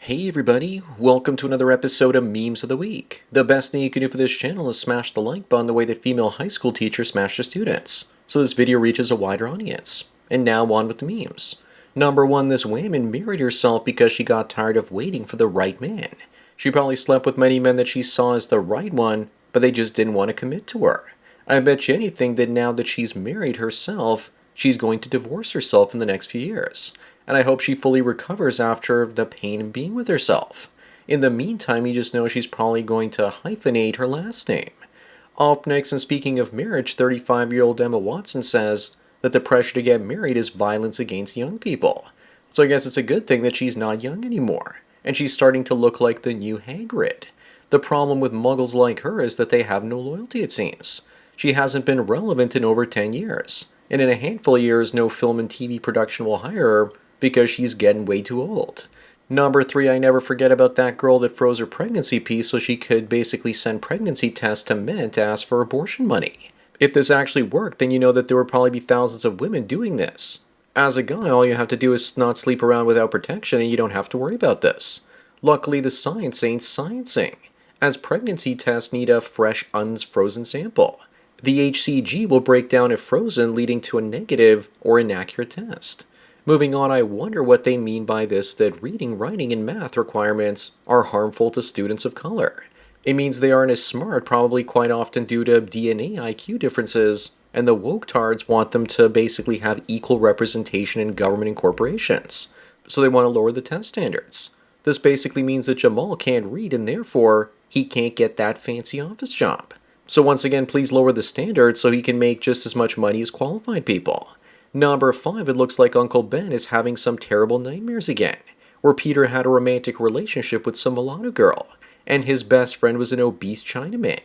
Hey everybody, welcome to another episode of Memes of the Week. The best thing you can do for this channel is smash the like button the way that female high school teachers smash their students, so this video reaches a wider audience. And now on with the memes. Number 1, this woman married herself because she got tired of waiting for the right man. She probably slept with many men that she saw as the right one, but they just didn't want to commit to her. I bet you anything that now that she's married herself, she's going to divorce herself in the next few years. And I hope she fully recovers after the pain of being with herself. In the meantime, you just know she's probably going to hyphenate her last name. Up next, and speaking of marriage, 35-year-old Emma Watson says that the pressure to get married is violence against young people. So I guess it's a good thing that she's not young anymore, and she's starting to look like the new Hagrid. The problem with muggles like her is that they have no loyalty, it seems. She hasn't been relevant in over 10 years, and in a handful of years, no film and TV production will hire her because she's getting way too old. Number 3, I never forget about that girl that froze her pregnancy piece so she could basically send pregnancy tests to men to ask for abortion money. If this actually worked, then you know that there would probably be thousands of women doing this. As a guy, all you have to do is not sleep around without protection and you don't have to worry about this. Luckily, the science ain't sciencing, as pregnancy tests need a fresh, unfrozen sample. The HCG will break down if frozen, leading to a negative or inaccurate test. Moving on, I wonder what they mean by this, that reading, writing, and math requirements are harmful to students of color. It means they aren't as smart, probably quite often due to DNA IQ differences, and the woke tards want them to basically have equal representation in government and corporations. So they want to lower the test standards. This basically means that Jamal can't read and therefore he can't get that fancy office job. So once again, please lower the standards so he can make just as much money as qualified people. Number 5, it looks like Uncle Ben is having some terrible nightmares again, where Peter had a romantic relationship with some mulatto girl, and his best friend was an obese Chinaman.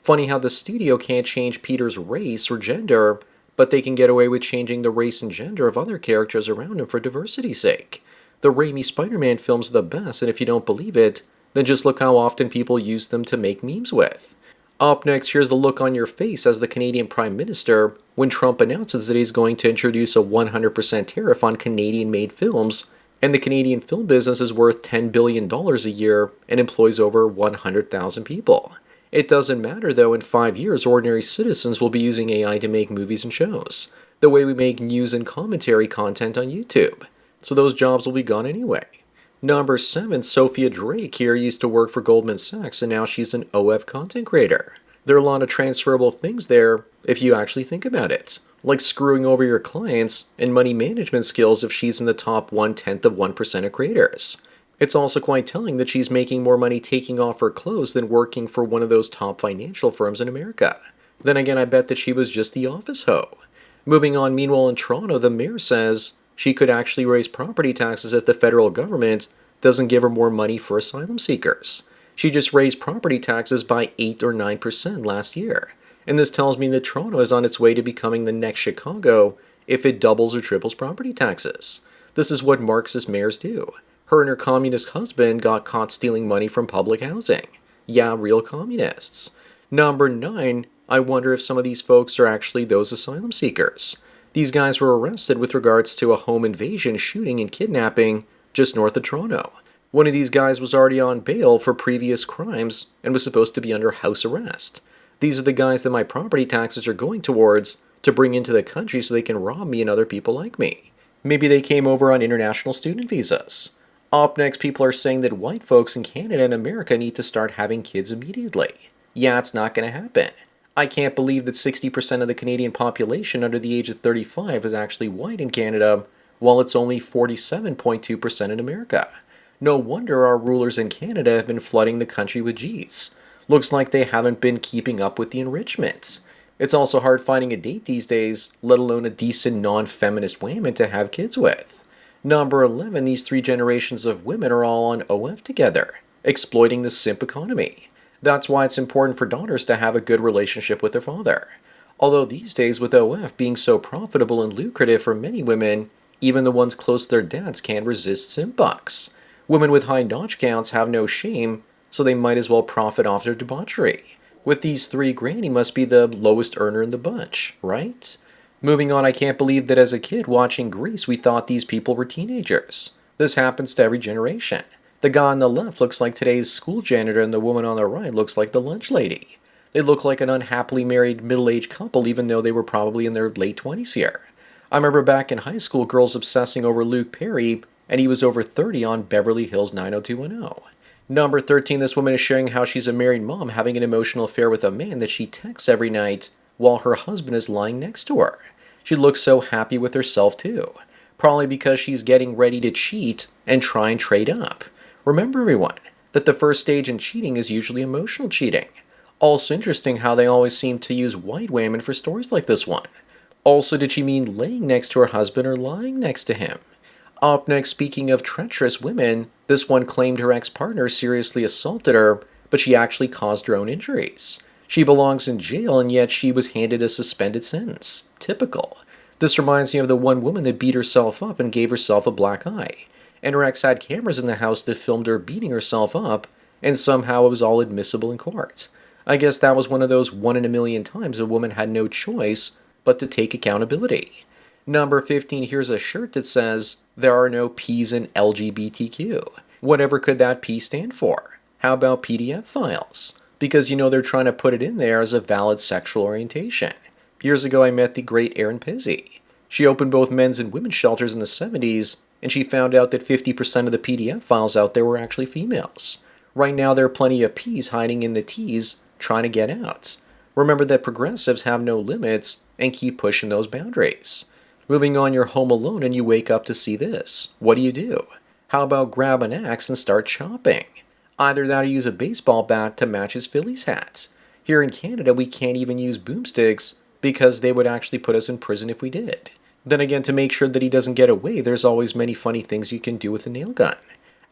Funny how the studio can't change Peter's race or gender, but they can get away with changing the race and gender of other characters around him for diversity's sake. The Raimi Spider-Man films are the best, and if you don't believe it, then just look how often people use them to make memes with. Up next, here's the look on your face as the Canadian Prime Minister when Trump announces that he's going to introduce a 100% tariff on Canadian-made films, and the Canadian film business is worth $10 billion a year and employs over 100,000 people. It doesn't matter though, in 5 years, ordinary citizens will be using AI to make movies and shows, the way we make news and commentary content on YouTube. So those jobs will be gone anyway. Number 7, Sophia Drake here used to work for Goldman Sachs and now she's an OF content creator. There are a lot of transferable things there if you actually think about it, like screwing over your clients and money management skills if she's in the top 0.1% of creators. It's also quite telling that she's making more money taking off her clothes than working for one of those top financial firms in America. Then again, I bet that she was just the office hoe. Moving on, meanwhile in Toronto, the mayor says she could actually raise property taxes if the federal government doesn't give her more money for asylum seekers. She just raised property taxes by 8 or 9% last year. And this tells me that Toronto is on its way to becoming the next Chicago if it doubles or triples property taxes. This is what Marxist mayors do. Her and her communist husband got caught stealing money from public housing. Yeah, real communists. Number 9, I wonder if some of these folks are actually those asylum seekers. These guys were arrested with regards to a home invasion, shooting, and kidnapping just north of Toronto. One of these guys was already on bail for previous crimes and was supposed to be under house arrest. These are the guys that my property taxes are going towards to bring into the country so they can rob me and other people like me. Maybe they came over on international student visas. Up next, people are saying that white folks in Canada and America need to start having kids immediately. Yeah, it's not going to happen. I can't believe that 60% of the Canadian population under the age of 35 is actually white in Canada, while it's only 47.2% in America. No wonder our rulers in Canada have been flooding the country with Gs. Looks like they haven't been keeping up with the enrichment. It's also hard finding a date these days, let alone a decent non-feminist woman to have kids with. Number 11, these 3 generations of women are all on OF together, exploiting the simp economy. That's why it's important for daughters to have a good relationship with their father. Although these days, with OF being so profitable and lucrative for many women, even the ones close to their dads can't resist simp bucks. Women with high notch counts have no shame, so they might as well profit off their debauchery. With these 3, Granny must be the lowest earner in the bunch, right? Moving on, I can't believe that as a kid watching Grease, we thought these people were teenagers. This happens to every generation. The guy on the left looks like today's school janitor, and the woman on the right looks like the lunch lady. They look like an unhappily married middle-aged couple even though they were probably in their late 20s here. I remember back in high school girls obsessing over Luke Perry, and he was over 30 on Beverly Hills 90210. Number 13, this woman is sharing how she's a married mom having an emotional affair with a man that she texts every night while her husband is lying next to her. She looks so happy with herself too. Probably because she's getting ready to cheat and try and trade up. Remember everyone, that the first stage in cheating is usually emotional cheating. Also interesting how they always seem to use white women for stories like this one. Also, did she mean laying next to her husband or lying next to him? Up next, speaking of treacherous women, this one claimed her ex-partner seriously assaulted her, but she actually caused her own injuries. She belongs in jail, and yet she was handed a suspended sentence. Typical. This reminds me of the one woman that beat herself up and gave herself a black eye. And her ex had cameras in the house that filmed her beating herself up, and somehow it was all admissible in court. I guess that was one of those 1 in a million times a woman had no choice but to take accountability. Number 15, here's a shirt that says, "There are no P's in LGBTQ." Whatever could that P stand for? How about PDF files? Because they're trying to put it in there as a valid sexual orientation. Years ago I met the great Erin Pizzi. She opened both men's and women's shelters in the 70s, and she found out that 50% of the PDF files out there were actually females. Right now there are plenty of P's hiding in the T's trying to get out. Remember that progressives have no limits and keep pushing those boundaries. Moving on, you're home alone and you wake up to see this. What do? How about grab an axe and start chopping? Either that or use a baseball bat to match his Phillies hat. Here in Canada, we can't even use boomsticks because they would actually put us in prison if we did. Then again, to make sure that he doesn't get away, there's always many funny things you can do with a nail gun.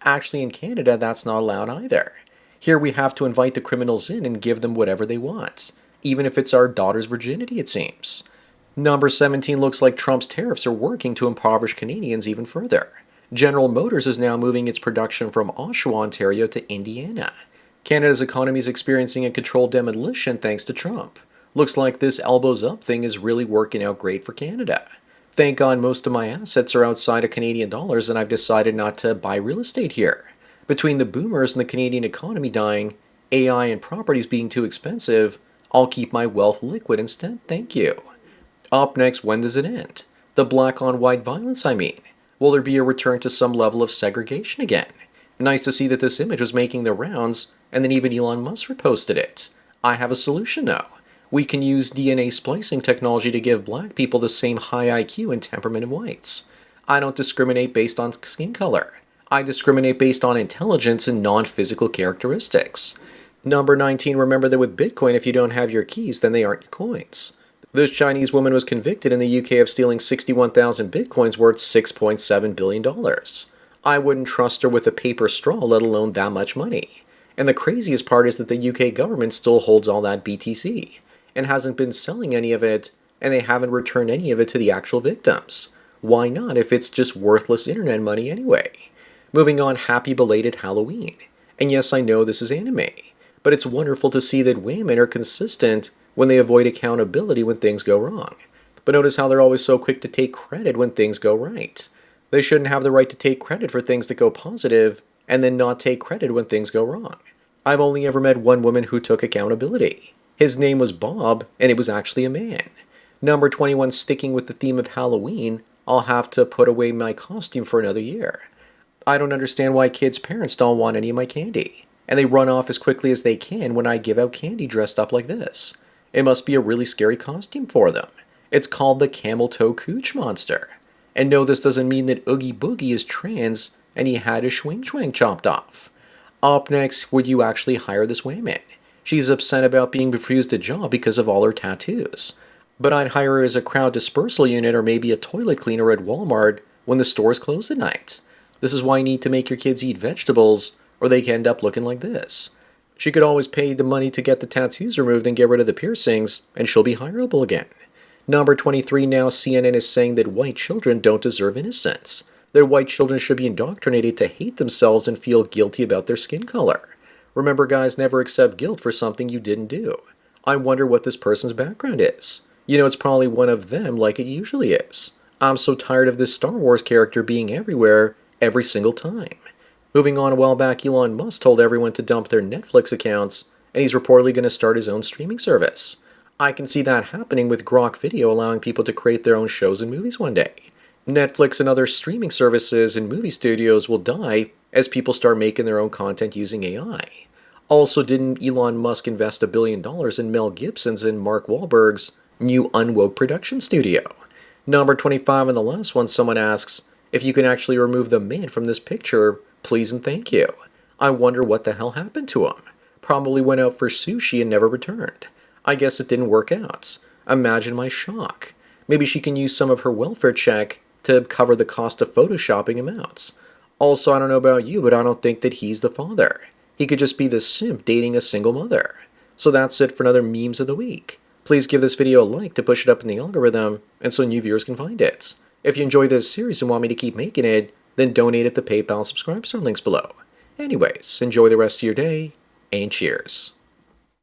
Actually, in Canada, that's not allowed either. Here we have to invite the criminals in and give them whatever they want, even if it's our daughter's virginity, it seems. Number 17, looks like Trump's tariffs are working to impoverish Canadians even further. General Motors is now moving its production from Oshawa, Ontario to Indiana. Canada's economy is experiencing a controlled demolition thanks to Trump. Looks like this elbows up thing is really working out great for Canada. Thank God most of my assets are outside of Canadian dollars and I've decided not to buy real estate here. Between the boomers and the Canadian economy dying, AI and properties being too expensive, I'll keep my wealth liquid instead, thank you. Up next, when does it end? The black on white violence, I mean. Will there be a return to some level of segregation again? Nice to see that this image was making the rounds, and then even Elon Musk reposted it. I have a solution now. We can use DNA splicing technology to give black people the same high IQ and temperament of whites. I don't discriminate based on skin color. I discriminate based on intelligence and non-physical characteristics. Number 19, remember that with Bitcoin, if you don't have your keys, then they aren't your coins. This Chinese woman was convicted in the UK of stealing 61,000 Bitcoins worth $6.7 billion. I wouldn't trust her with a paper straw, let alone that much money. And the craziest part is that the UK government still holds all that BTC and hasn't been selling any of it, and they haven't returned any of it to the actual victims. Why not if it's just worthless internet money anyway? Moving on, happy belated Halloween. And yes, I know this is anime, but it's wonderful to see that women are consistent when they avoid accountability when things go wrong. But notice how they're always so quick to take credit when things go right. They shouldn't have the right to take credit for things that go positive and then not take credit when things go wrong. I've only ever met one woman who took accountability. His name was Bob, and it was actually a man. Number 21, sticking with the theme of Halloween, I'll have to put away my costume for another year. I don't understand why kids' parents don't want any of my candy, and they run off as quickly as they can when I give out candy dressed up like this. It must be a really scary costume for them. It's called the Camel Toe Cooch Monster. And no, this doesn't mean that Oogie Boogie is trans and he had his schwing chopped off. Up next, would you actually hire this woman? She's upset about being refused a job because of all her tattoos. But I'd hire her as a crowd dispersal unit or maybe a toilet cleaner at Walmart when the stores close at night. This is why you need to make your kids eat vegetables or they can end up looking like this. She could always pay the money to get the tattoos removed and get rid of the piercings, and she'll be hireable again. Number 23, now CNN is saying that white children don't deserve innocence. That white children should be indoctrinated to hate themselves and feel guilty about their skin color. Remember, guys, never accept guilt for something you didn't do. I wonder what this person's background is. It's probably one of them like it usually is. I'm so tired of this Star Wars character being everywhere, every single time. Moving on, a while back, Elon Musk told everyone to dump their Netflix accounts, and he's reportedly going to start his own streaming service. I can see that happening with Grok Video allowing people to create their own shows and movies one day. Netflix and other streaming services and movie studios will die as people start making their own content using AI. Also, didn't Elon Musk invest $1 billion in Mel Gibson's and Mark Wahlberg's new unwoke production studio? Number 25 and the last one, someone asks, if you can actually remove the man from this picture, please and thank you. I wonder what the hell happened to him. Probably went out for sushi and never returned. I guess it didn't work out. Imagine my shock. Maybe she can use some of her welfare check to cover the cost of photoshopping him out. Also, I don't know about you, but I don't think that he's the father. He could just be the simp dating a single mother. So that's it for another Memes of the Week. Please give this video a like to push it up in the algorithm and so new viewers can find it. If you enjoy this series and want me to keep making it, then donate at the PayPal subscribe star links below. Anyways, enjoy the rest of your day, and cheers.